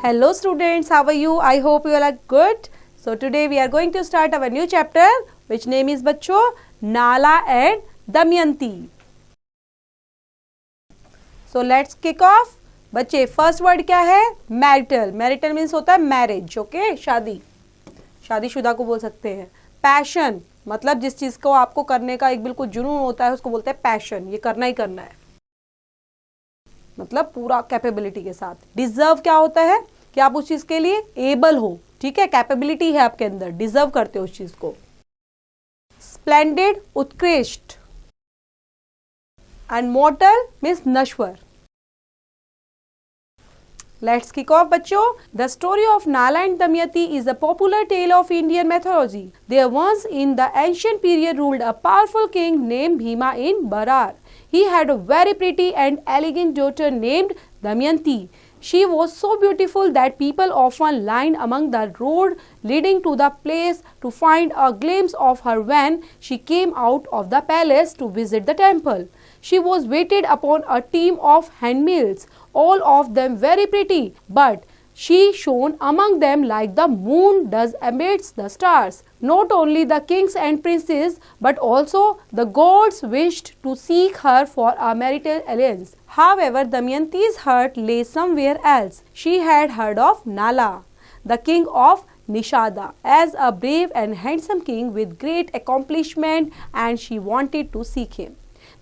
Hello students, how are you? I hope you all are good. So today we are going to start our new chapter which name is बच्चों Nala and Damayanti. So let's kick off. बच्चे first word क्या है? Marital. Marital means होता है marriage. Okay, शादी, शादीशुदा को बोल सकते हैं. पैशन मतलब जिस चीज को आपको करने का एक बिल्कुल जुनून होता है उसको बोलते हैं पैशन. ये करना ही करना है, मतलब पूरा कैपेबिलिटी के साथ. डिजर्व क्या होता है कि आप उस चीज के लिए एबल हो. ठीक है, कैपेबिलिटी है आपके अंदर, डिजर्व करते हो उस चीज को. स्प्लेंडेड उत्कृष्ट. एंड मॉर्टल मीन्स नश्वर. Let's kick off बच्चों. The story of Nala and Damayanti is a popular tale of Indian mythology. There once in the ancient period ruled a powerful king named Bhima in Barar. He had a very pretty and elegant daughter named Damayanti. She was so beautiful that people often lined among the road leading to the place to find a glimpse of her when she came out of the palace to visit the temple. She was waited upon a team of handmaids, all of them very pretty, but she shone among them like the moon does amidst the stars. Not only the kings and princes, but also the gods wished to seek her for a marital alliance. However, Damayanti's heart lay somewhere else. She had heard of Nala, the king of Nishada, as a brave and handsome king with great accomplishment, and she wanted to seek him.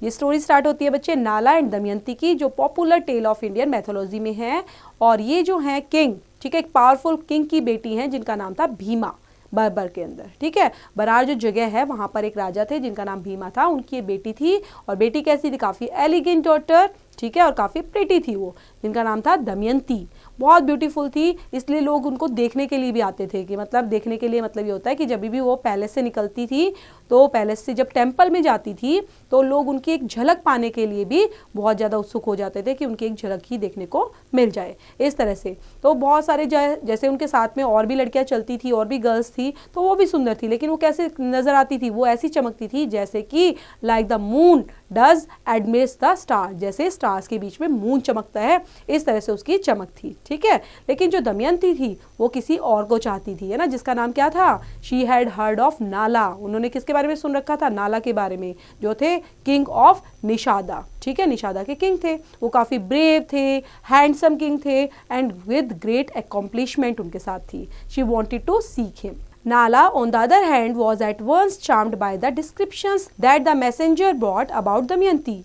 ये story start होती है बच्चे Nala and Damayanti की, जो popular tale of Indian mythology में है. और ये जो है किंग, ठीक है, एक पावरफुल किंग की बेटी हैं जिनका नाम था भीमा, बरबर के अंदर. ठीक है, बरार जो जगह है वहां पर एक राजा थे जिनका नाम भीमा था. उनकी ये बेटी थी, और बेटी कैसी थी? काफी एलिगेंट डॉटर. ठीक है, और काफी प्रिटी थी वो, जिनका नाम था दमयंती. बहुत ब्यूटीफुल थी, इसलिए लोग उनको देखने के लिए भी आते थे. कि मतलब देखने के लिए मतलब ये होता है कि जब भी वो पैलेस से निकलती थी, तो पैलेस से जब टेम्पल में जाती थी, तो लोग उनकी एक झलक पाने के लिए भी बहुत ज़्यादा उत्सुक हो जाते थे कि उनकी एक झलक ही देखने को मिल जाए. इस तरह से तो बहुत सारे जैसे उनके साथ में और भी लड़कियां चलती थी, और भी गर्ल्स थी, तो वो भी सुंदर थी. लेकिन वो कैसे नजर आती थी? वो ऐसी चमकती थी जैसे कि like the moon does admits the star, जैसे स्टार्स के बीच में मून चमकता है, इस तरह से उसकी चमक थी. ठीक है, लेकिन जो दमयंती थी वो किसी और को चाहती थी, है ना, जिसका नाम क्या था? शी हैड हर्ड ऑफ नाला. उन्होंने किसके बारे में सुन रखा था? नाला के बारे में, जो थे किंग ऑफ निषादा. ठीक है, निषादा के किंग थे. वो काफी ब्रेव थे, हैंडसम किंग थे, एंड विद ग्रेट अकॉम्प्लिशमेंट उनके साथ थी. She wanted to seek him. Nala, on the other hand, was at once charmed by the descriptions that the messenger brought about Damayanti,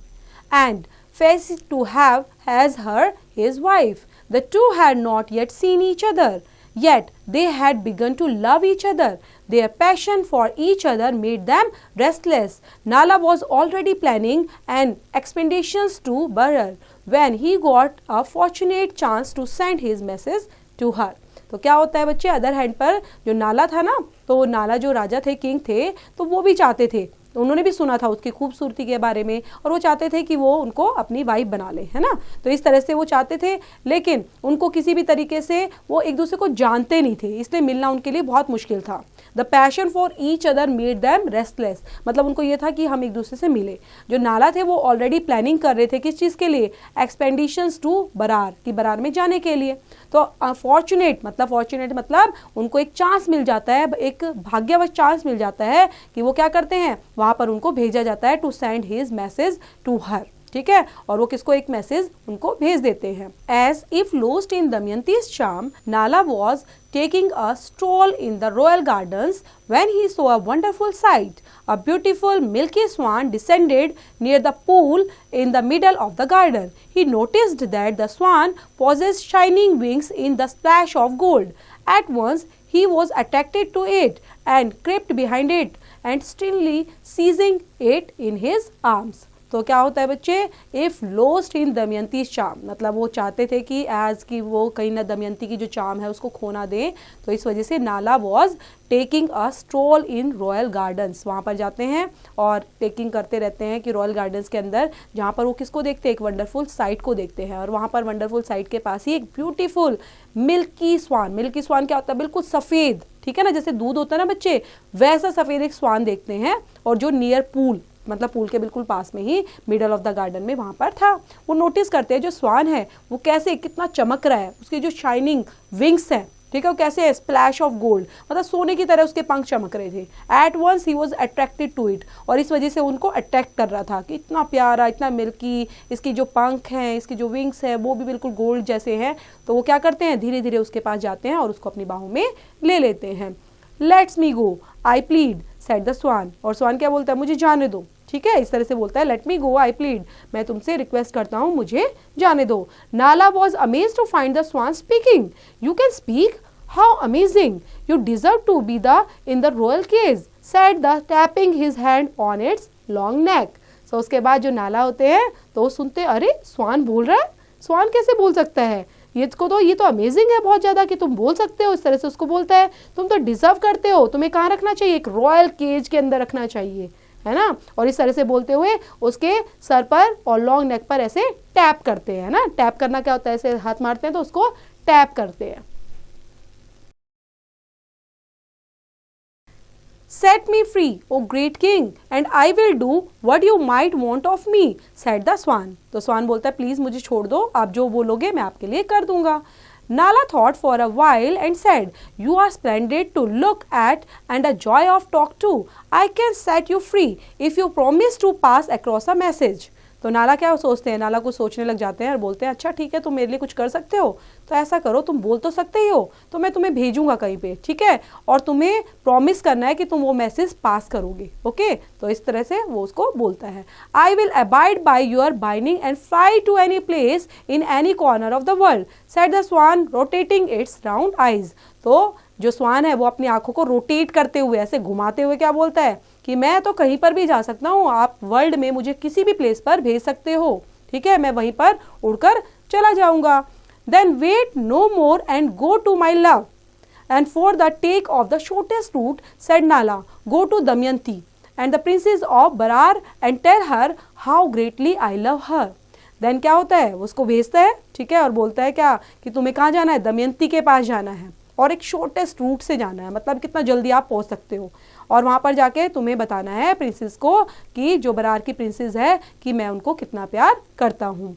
and fancied to have as her his wife. The two had not yet seen each other, yet they had begun to love each other. Their passion for each other made them restless. Nala was already planning an expedition to Barar when he got a fortunate chance to send his message to her. तो क्या होता है बच्चे, other hand पर जो नाला था ना, तो नाला जो राजा थे, किंग थे, तो वो भी चाहते थे, उन्होंने भी सुना था उसकी खूबसूरती के बारे में, और वो चाहते थे कि वो उनको अपनी वाइफ बना ले, है ना. तो इस तरह से वो चाहते थे, लेकिन उनको किसी भी तरीके से वो एक दूसरे को जानते नहीं थे, इसलिए मिलना उनके लिए बहुत मुश्किल था. The passion for each other made them restless, मतलब उनको ये था कि हम एक दूसरे से मिले. जो नाला थे वो ऑलरेडी प्लानिंग कर रहे थे, किस चीज़ के लिए? एक्सपेंडिशंस टू बरार, कि बरार में जाने के लिए. तो फॉर्चुनेट मतलब उनको एक चांस मिल जाता है, एक भाग्यवश चांस मिल जाता है कि वो क्या करते हैं, वहां पर उनको भेजा जाता है to send his message to her. ठीक है, और वो किसको एक मैसेज उनको भेज देते हैं. As if lost in Damayanti's charm, Nala was taking a stroll in the royal gardens when he saw a wonderful sight. A beautiful milky swan descended near the pool in the middle of the garden. He noticed that the swan possessed shining wings in the splash of gold. At once he was attracted to it and crept behind it and sternly seizing it in his arms. तो क्या होता है बच्चे, if lost in Damayanti charm, मतलब वो चाहते थे कि एज कि वो कहीं ना दमयंती की जो चार्म है उसको खोना दें. तो इस वजह से नाला was taking a stroll in royal gardens, वहाँ पर जाते हैं और टेकिंग करते रहते हैं कि रॉयल गार्डन्स के अंदर, जहाँ पर वो किसको देखते हैं? एक वंडरफुल साइट को देखते हैं. और वहाँ पर वंडरफुल साइट के पास ही एक ब्यूटीफुल मिल्की स्वान. मिल्की स्वान क्या होता है? बिल्कुल सफ़ेद. ठीक है ना, जैसे दूध होता है ना बच्चे, वैसा सफ़ेद एक स्वान देखते हैं, और जो नियर पूल, मतलब पूल के बिल्कुल पास में ही, मिडल ऑफ द गार्डन में वहाँ पर था। वो नोटिस करते हैं जो स्वान है वो कैसे कितना चमक रहा है, उसकी जो शाइनिंग विंग्स हैं, ठीक है, वो कैसे स्प्लैश ऑफ गोल्ड, मतलब सोने की तरह उसके पंख चमक रहे थे। At once he was attracted to it, और इस वजह से उनको अट्रैक्ट कर रहा था कि इतना प्यारा, इतना मिल्की, इसकी जो पंख हैं, इसकी जो विंग्स है वो भी बिल्कुल गोल्ड जैसे हैं। तो वो क्या करते हैं, धीरे धीरे उसके पास जाते हैं और उसको अपनी बाहों में ले लेते हैं। Let's me go I plead said the swan, और स्वान क्या बोलता है, मुझे जाने दो, ठीक है, इस तरह से बोलता है, let me go I plead, मैं तुमसे रिक्वेस्ट करता हूँ मुझे जाने दो। Nala was amazed to find the swan speaking, you can speak, how amazing, you deserve to be the in the royal cage said the, tapping his hand on its long neck. So उसके बाद जो नाला होते हैं तो वो सुनते, अरे स्वान बोल रहा है, स्वान कैसे बोल सकता है, ये तो अमेजिंग है बहुत ज़्यादा कि तुम बोल सकते हो, इस तरह से उसको बोलता है, तुम तो डिजर्व करते हो, तुम्हें कहाँ रखना चाहिए, एक रॉयल केज के अंदर रखना चाहिए, है ना। और इस तरह से बोलते हुए उसके सर पर और लॉन्ग नेक पर ऐसे टैप करते हैं ना। टैप करना क्या होता है, ऐसे हाथ मारते हैं तो उसको टैप करते हैं। Set me free, O great king, and I will do what you might want of me, said the swan. तो स्वान बोलता है, प्लीज मुझे छोड़ दो, आप जो बोलोगे मैं आपके लिए कर दूंगा। Nala thought for a while and said, you are splendid to look at and a joy of talk to. I can set you free if you promise to pass across a message. तो नाला क्या सोचते हैं, नाला कुछ सोचने लग जाते हैं और बोलते हैं, अच्छा ठीक है, तुम मेरे लिए कुछ कर सकते हो, तो ऐसा करो, तुम बोल तो सकते ही हो, तो मैं तुम्हें भेजूंगा कहीं पे, ठीक है, और तुम्हें प्रॉमिस करना है कि तुम वो मैसेज पास करोगे, ओके। तो इस तरह से वो उसको बोलता है, I will abide by your binding and fly to any place in any corner of the world said the swan rotating its round eyes. तो जो स्वान है वो अपनी आंखों को रोटेट करते हुए, ऐसे घुमाते हुए क्या बोलता है कि मैं तो कहीं पर भी जा सकता हूँ, आप वर्ल्ड में मुझे किसी भी प्लेस पर भेज सकते हो, ठीक है, मैं वहीं पर उड़कर चला जाऊंगा। Then wait no more and go to my love and for the take off the shortest route said Nala, go to Damayanti and the princess of Berar and tell her how greatly I love her. Then क्या होता है, उसको भेजता है, ठीक है, और बोलता है क्या कि तुम्हें कहाँ जाना है, दमयंती के पास जाना है, और एक शॉर्टेस्ट रूट से जाना है, मतलब कितना जल्दी आप पहुंच सकते हो, और वहां पर जाके तुम्हें बताना है प्रिंसेस को कि जो बरार की प्रिंसेस है कि मैं उनको कितना प्यार करता हूँ।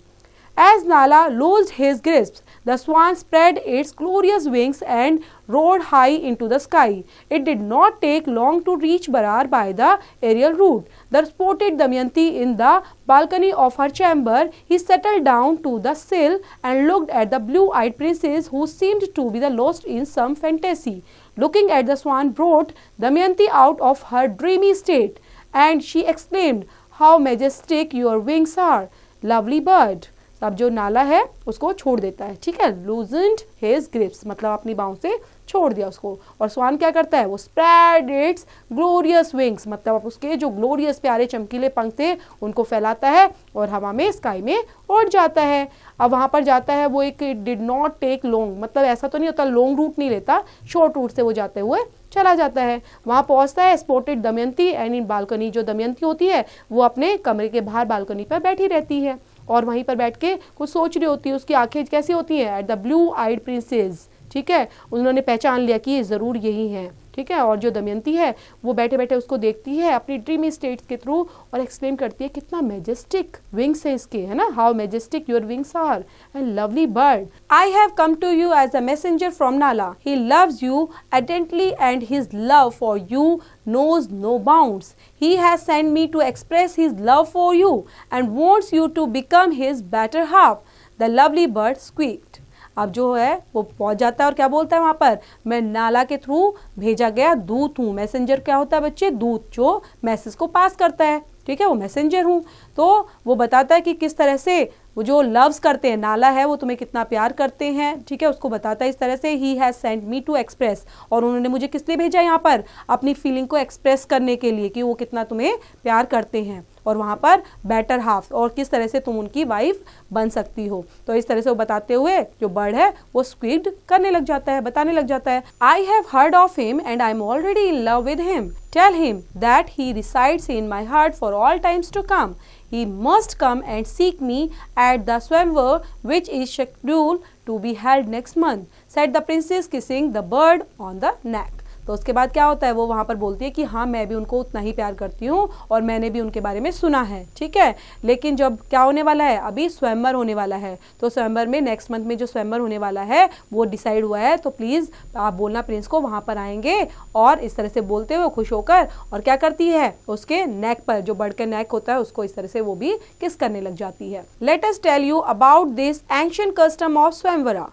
As Nala loosed his grasp, the swan spread its glorious wings and roared high into the sky. It did not take long to reach Barar by the aerial route. The spotted Damayanti in the balcony of her chamber, he settled down to the sill and looked at the blue-eyed princess who seemed to be lost in some fantasy. Looking at the swan brought Damayanti out of her dreamy state, and she exclaimed, "How majestic your wings are, lovely bird!" अब जो नाला है उसको छोड़ देता है, ठीक है, लूजन्ड हिज ग्रिप्स, मतलब अपनी बाहों से छोड़ दिया उसको, और स्वान क्या करता है, वो स्प्रेड इट्स ग्लोरियस विंग्स, मतलब उसके जो ग्लोरियस प्यारे चमकीले पंख थे उनको फैलाता है और हवा में, स्काई में उड़ जाता है। अब वहाँ पर जाता है वो, एक डिड नॉट टेक लॉन्ग, मतलब ऐसा तो नहीं होता, लॉन्ग रूट नहीं लेता, शॉर्ट रूट से वो जाते हुए चला जाता है। वहाँ पहुँचता है spotted Damayanti and in balcony, जो दमयंती होती है वो अपने कमरे के बाहर बालकनी पर बैठी रहती है और वहीं पर बैठ के कुछ सोच रही होती है। उसकी आंखें कैसी होती हैं, at the blue eyed princess, ठीक है, उन्होंने पहचान लिया कि ये ज़रूर यही है, ठीक है, और जो दमयंती है वो बैठे बैठे उसको देखती है अपनी ड्रीमी स्टेट्स के थ्रू और एक्सप्लेन करती है कितना मैजेस्टिक विंग्स है इसके, है ना, how majestic your wings are and lovely bird. I have come to you as a messenger from Nala, he loves you ardently and his love for you knows no bounds. He has sent me to express his love for you and wants you to become his better half. The lovely bird squeaked. अब जो है वो पहुंच जाता है और क्या बोलता है वहां पर, मैं नाला के थ्रू भेजा गया दूत हूँ। मैसेंजर क्या होता है बच्चे, दूत जो मैसेज को पास करता है, ठीक है, वो मैसेंजर हूँ। तो वो बताता है कि किस तरह से वो जो लव्स करते हैं, नाला है वो तुम्हें कितना प्यार करते हैं, ठीक है, उसको बताता है इस तरह से, he has sent me to express, और उन्होंने मुझे किस लिए भेजा यहाँ पर, अपनी फीलिंग को एक्सप्रेस करने के लिए कि वो कितना तुम्हें प्यार करते हैं, और वहाँ पर बेटर हाफ, और किस तरह से तुम उनकी वाइफ बन सकती हो। तो इस तरह से वो बताते हुए जो बर्ड है वो स्क्वीक्ड करने लग जाता है, बताने लग जाता है, I have heard of him and I am already in love with him, tell him that he resides in my heart for all times to come, he must come and seek me at the swamwer which is scheduled to be held next month, said the princess kissing the bird on the neck. तो उसके बाद क्या होता है, वो वहाँ पर बोलती है कि हाँ मैं भी उनको उतना ही प्यार करती हूँ और मैंने भी उनके बारे में सुना है, ठीक है। लेकिन जब क्या होने वाला है, अभी स्वयंवर होने वाला है, तो स्वयंवर में नेक्स्ट मंथ में जो स्वयंवर होने वाला है वो डिसाइड हुआ है, तो प्लीज़ आप बोलना प्रिंस को वहाँ पर आएंगे। और इस तरह से बोलते हुए खुश होकर और क्या करती है, उसके नेक पर, जो बर्ड का नेक होता है उसको इस तरह से वो भी किस करने लग जाती है। Let us tell you about this ancient custom of swayamvara.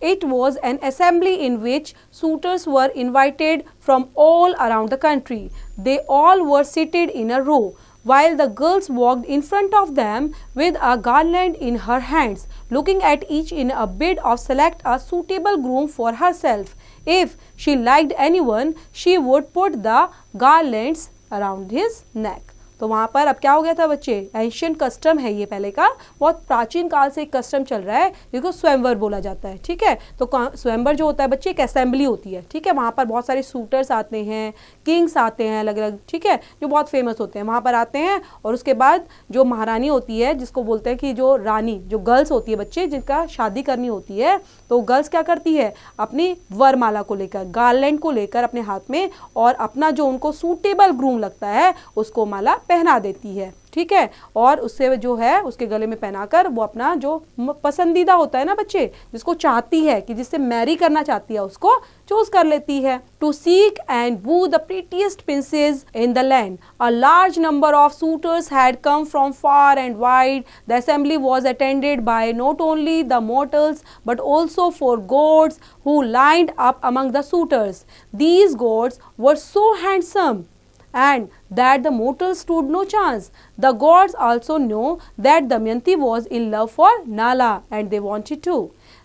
It was an assembly in which suitors were invited from all around the country. They all were seated in a row, while the girls walked in front of them with a garland in her hands, looking at each in a bid of select a suitable groom for herself. If she liked anyone, she would put the garlands around his neck. तो वहाँ पर अब क्या हो गया था बच्चे, ancient custom है ये, पहले का बहुत प्राचीन काल से एक कस्टम चल रहा है जिसको स्वयंवर बोला जाता है, ठीक है। तो स्वयंवर जो होता है बच्चे, एक असेंबली होती है, ठीक है। वहाँ पर बहुत सारे सूटर्स आते हैं, किंग्स आते हैं अलग अलग, ठीक है, जो बहुत फेमस होते हैं, वहाँ पर आते हैं। और उसके बाद जो महारानी होती है, जिसको बोलते हैं कि जो रानी, जो गर्ल्स होती है बच्चे, जिनका शादी करनी होती है, तो गर्ल्स क्या करती है, अपनी वरमाला को लेकर, गार्लैंड को लेकर अपने हाथ में, और अपना जो उनको सूटेबल ग्रूम लगता है उसको माला पहना देती है, ठीक है। और उससे जो है उसके गले में पहनाकर वो अपना जो पसंदीदा होता है ना बच्चे, जिसको चाहती है कि जिससे मैरी करना चाहती है, उसको चूज कर लेती है। To seek and woo the prettiest princess in the land, a large number of suitors had come from far and wide. The assembly was attended by not only the mortals but also for gods who lined up among the suitors. These gods were so handsome and that the mortals stood no chance. The gods also know that Damayanti was in love for Nala and they wanted to.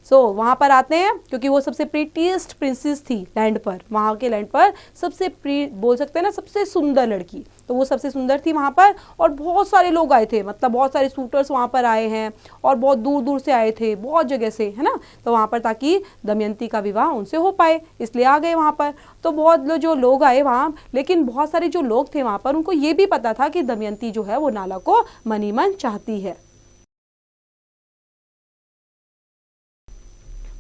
सो वहाँ पर आते हैं क्योंकि वो सबसे prettiest princess थी land पर, वहाँ के लैंड पर सबसे बोल सकते हैं ना, सबसे सुंदर लड़की, तो वो सबसे सुंदर थी वहाँ पर। और बहुत सारे लोग आए थे, मतलब बहुत सारे सूटर्स वहाँ पर आए हैं और बहुत दूर दूर से आए थे, बहुत जगह से, है ना। तो वहाँ पर ताकि दमयंती का विवाह उनसे हो पाए, इसलिए आ गए वहाँ पर। तो बहुत जो लोग आए वहाँ, लेकिन बहुत सारे जो लोग थे वहाँ पर, उनको ये भी पता था कि दमयंती जो है वो नाला को मनी मन चाहती है।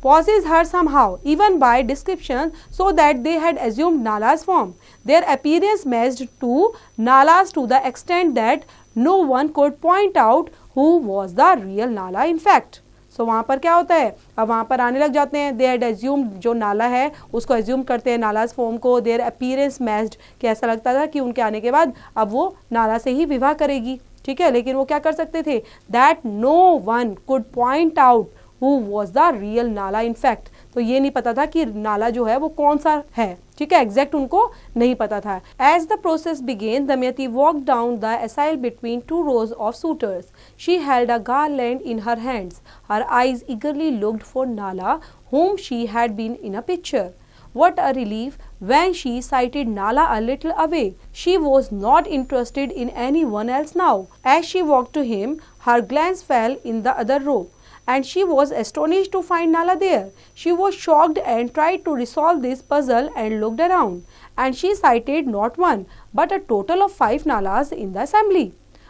Possessed her somehow, even by description, so that they had assumed Nala's form. Their appearance matched to Nala's to the extent that no one could point out who was the real Nala in fact. So वहाँ पर क्या होता है, अब वहाँ पर आने लग जाते हैं, they had assumed, जो नाला है उसको assume करते हैं नाला's form को, their appearance matched, कि ऐसा लगता था कि उनके आने के बाद अब वो नाला से ही विवाह करेगी, ठीक है। लेकिन वो क्या कर सकते थे, that no one could point out who was the real Nala in fact. तो ये नहीं पता था कि नाला जो है वो कौन सा है, ठीक है, एग्जैक्ट उनको नहीं पता था। As the process began, Damayanti walked down the aisle between two rows of suitors. She held a garland in her hands. Her eyes eagerly looked for Nala, whom she had been in a picture. What a relief when she sighted Nala a little away. She was not interested in anyone else now. As she walked to him, her glance fell in the other row, and she was astonished to find Nala there. She was shocked and tried to resolve this puzzle and looked around, and she sighted not one but a total of 5 Nalas in the assembly.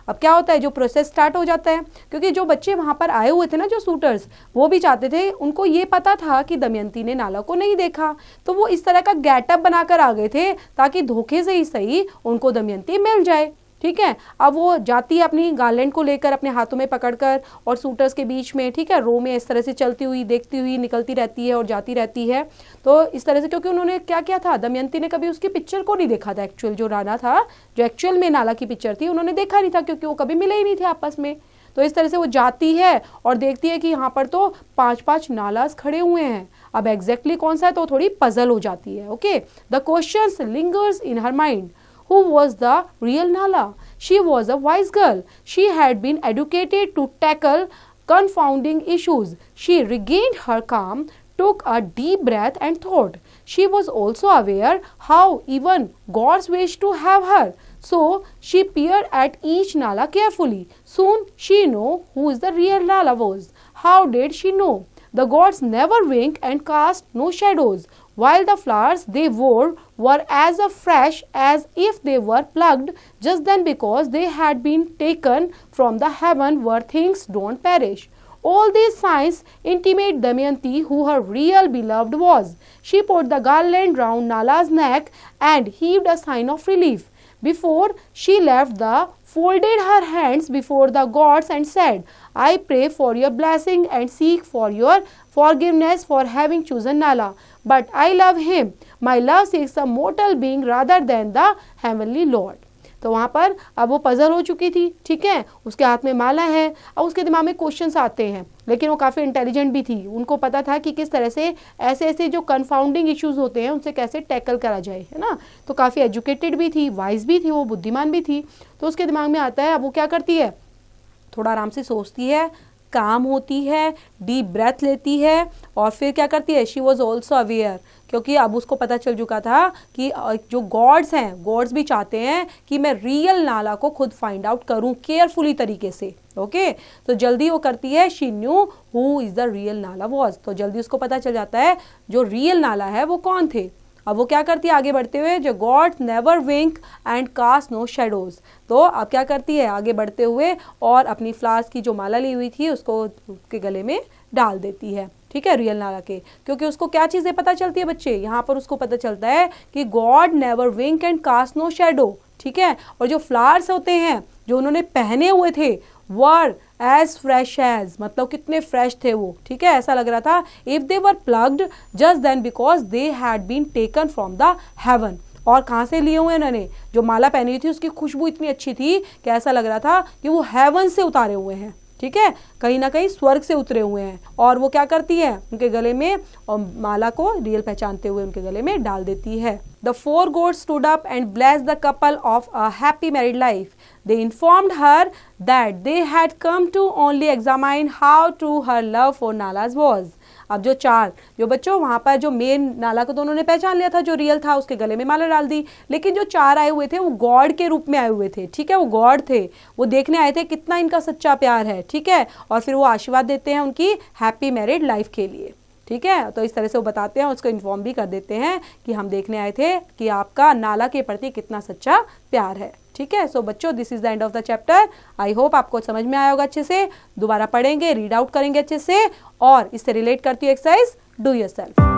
अब क्या होता है, जो process start हो जाता है, क्योंकि जो बच्चे वहाँ पर आए हुए थे ना, जो सूटर्स, वो भी चाहते थे, उनको ये पता था कि दमयंती ने नाला को नहीं देखा, तो वो इस तरह का गेटअप बनाकर आ गए थे ताकि धोखे से ही सही उनको दमयंती मिल जाए, ठीक है। अब वो जाती है अपनी गार्लैंड को लेकर अपने हाथों में पकड़कर, और सूटर्स के बीच में, ठीक है, रो में इस तरह से चलती हुई, देखती हुई निकलती रहती है और जाती रहती है। तो इस तरह से, क्योंकि उन्होंने क्या किया था, दमयंती ने कभी उसकी पिक्चर को नहीं देखा था, एक्चुअल जो राणा था, जो एक्चुअल में नाला की पिक्चर थी, उन्होंने देखा नहीं था क्योंकि वो कभी मिले ही नहीं थे आपस में। तो इस तरह से वो जाती है और देखती है कि यहाँ पर तो 5-5 नालास खड़े हुए हैं, अब एग्जैक्टली कौन सा है, तो थोड़ी पजल हो जाती है। Okay, the question lingers in her mind, who was the real Nala? She was a wise girl. She had been educated to tackle confounding issues. She regained her calm, took a deep breath and thought. She was also aware how even gods wished to have her. So she peered at each Nala carefully. Soon she knew who the real Nala was. How did she know? The gods never wink and cast no shadows, while the flowers they wore were as fresh as if they were plucked just then because they had been taken from the heaven where things don't perish. All these signs intimate Damayanti who her real beloved was. She put the garland round Nala's neck and heaved a sign of relief. Before she left, the folded her hands before the gods and said, I pray for your blessing and seek for your forgiveness for having chosen Nala. But I love him. My love seeks a mortal being rather than the heavenly Lord. तो वहाँ पर अब वो puzzle हो चुकी थी, ठीक है, उसके हाथ में माला है, अब उसके दिमाग में क्वेश्चंस आते हैं, लेकिन वो काफ़ी इंटेलिजेंट भी थी, उनको पता था कि किस तरह से ऐसे ऐसे जो कन्फाउंडिंग इश्यूज होते हैं उनसे कैसे टैकल करा जाए, है ना। तो काफ़ी एजुकेटेड भी थी, वाइज भी थी, वो बुद्धिमान भी थी। तो उसके दिमाग में आता है, अब वो क्या करती है, थोड़ा आराम से सोचती है, काम होती है, डीप ब्रेथ लेती है और फिर क्या करती है, शी वॉज ऑल्सो अवेयर, क्योंकि अब उसको पता चल चुका था कि जो गॉड्स हैं, गॉड्स भी चाहते हैं कि मैं रियल नाला को खुद फाइंड आउट करूं केयरफुली तरीके से। ओके, तो जल्दी वो करती है, she knew who is the real नाला वॉज, तो जल्दी उसको पता चल जाता है जो रियल नाला है वो कौन थे। अब वो क्या करती है आगे बढ़ते हुए, जो gods never wink and cast no shadows, तो अब क्या करती है आगे बढ़ते हुए और अपनी फ्लावर्स की जो माला ली हुई थी उसको उसके गले में डाल देती है, ठीक है, रियल नाला के, क्योंकि उसको क्या चीज़ें पता चलती है बच्चे, यहाँ पर उसको पता चलता है कि God never wink and cast no shadow, ठीक है, और जो फ्लावर्स होते हैं जो उन्होंने पहने हुए थे वर एज फ्रेश एज, मतलब कितने फ्रेश थे वो, ठीक है, ऐसा लग रहा था if they were plugged just then because they had been taken from the heaven, और कहाँ से लिए हुए उन्होंने, जो माला पहनी हुई थी उसकी खुशबू इतनी अच्छी थी कि ऐसा लग रहा था कि वो हेवन से उतारे हुए हैं, ठीक है, कहीं ना कहीं स्वर्ग से उतरे हुए हैं। और वो क्या करती है उनके गले में, और माला को रियल पहचानते हुए उनके गले में डाल देती है। The four gods stood up and blessed the couple of a happy married life. They informed her that they had come to only examine how true her love for Nala's was. अब जो बच्चों वहाँ पर जो main नाला को तो उन्होंने पहचान लिया था, जो रियल था, उसके गले में माला डाल दी, लेकिन जो 4 आए हुए थे वो गॉड के रूप में आए हुए थे, ठीक है, वो गॉड थे, वो देखने आए थे कितना इनका सच्चा प्यार है, ठीक है, और फिर वो आशीर्वाद देते हैं उनकी हैप्पी मैरिड लाइफ के लिए, ठीक है। तो इस तरह से वो बताते हैं, उसको इन्फॉर्म भी कर देते हैं कि हम देखने आए थे कि आपका नाला के प्रति कितना सच्चा प्यार है, ठीक है। सो बच्चों, this is the end of the chapter. I hope आपको समझ में आया होगा अच्छे से, दोबारा पढ़ेंगे, रीड आउट करेंगे अच्छे से, और इससे रिलेट करती है एक्सरसाइज डू योरसेल्फ।